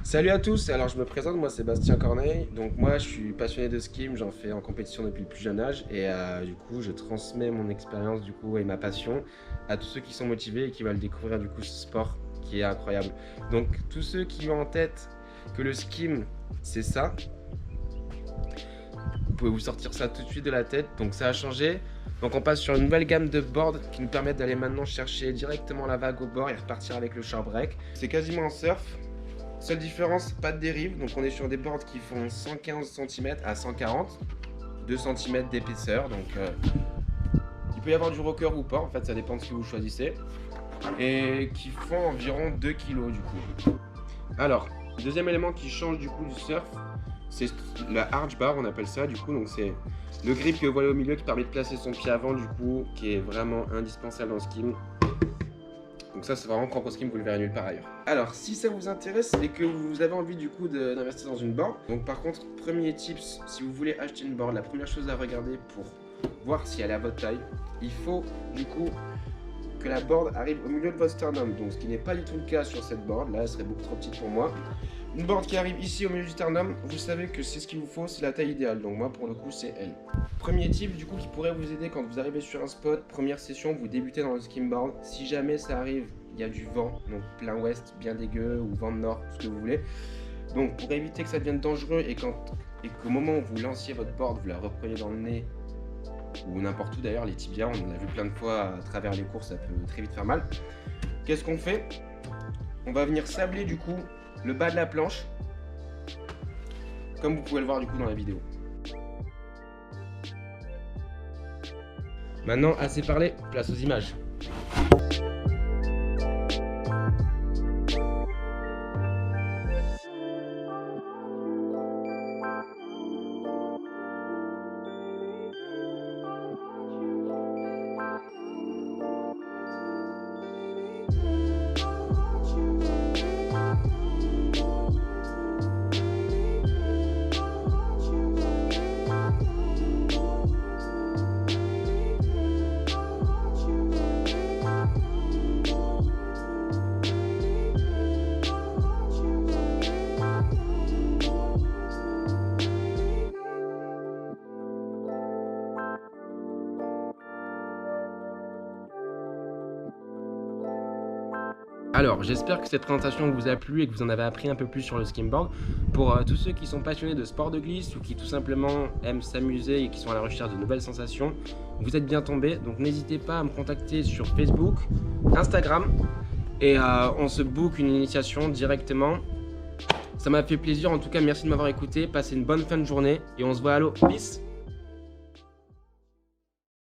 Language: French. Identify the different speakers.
Speaker 1: Salut à tous, alors je me présente, moi c'est Bastien Corneille. Donc moi je suis passionné de ski, j'en fais en compétition depuis le plus jeune âge et du coup je transmets mon expérience du coup et ma passion à tous ceux qui sont motivés et qui veulent découvrir du coup ce sport qui est incroyable. Donc tous ceux qui ont en tête que le ski c'est ça, vous pouvez vous sortir ça tout de suite de la tête, donc ça a changé. Donc on passe sur une nouvelle gamme de boards qui nous permettent d'aller maintenant chercher directement la vague au bord et repartir avec le short break. C'est quasiment un surf. Seule différence, pas de dérive, donc on est sur des boards qui font 115 cm à 140, 2 cm d'épaisseur, donc il peut y avoir du rocker ou pas, en fait ça dépend de ce que vous choisissez, et qui font environ 2 kg du coup. Alors, deuxième élément qui change du coup du surf, c'est la arch bar, on appelle ça du coup, donc c'est le grip que vous voyez au milieu qui permet de placer son pied avant du coup, qui est vraiment indispensable dans le ski. Donc ça c'est vraiment qu'en ski, vous le verrez nulle part ailleurs. Alors si ça vous intéresse et que vous avez envie du coup d'investir dans une board, donc par contre premier tips, si vous voulez acheter une board, la première chose à regarder pour voir si elle est à votre taille, il faut du coup que la board arrive au milieu de votre sternum, donc ce qui n'est pas du tout le cas sur cette board, là elle serait beaucoup trop petite pour moi. Une board qui arrive ici au milieu du sternum, vous savez que c'est ce qu'il vous faut, c'est la taille idéale, donc moi pour le coup c'est elle. Premier tip du coup qui pourrait vous aider quand vous arrivez sur un spot, première session, vous débutez dans le skimboard, si jamais ça arrive, il y a du vent, donc plein ouest, bien dégueu, ou vent de nord, tout ce que vous voulez. Donc pour éviter que ça devienne dangereux et qu'au moment où vous lanciez votre board, vous la repreniez dans le nez, ou n'importe où d'ailleurs, les tibias, on en a vu plein de fois à travers les courses, ça peut très vite faire mal. Qu'est-ce qu'on fait? On va venir sabler du coup le bas de la planche, comme vous pouvez le voir du coup dans la vidéo. Maintenant, assez parlé, place aux images. Alors, j'espère que cette présentation vous a plu et que vous en avez appris un peu plus sur le skimboard. Pour tous ceux qui sont passionnés de sport de glisse ou qui tout simplement aiment s'amuser et qui sont à la recherche de nouvelles sensations, vous êtes bien tombés. Donc n'hésitez pas à me contacter sur Facebook, Instagram et on se book une initiation directement. Ça m'a fait plaisir, en tout cas merci de m'avoir écouté, passez une bonne fin de journée et on se voit à l'eau. Peace!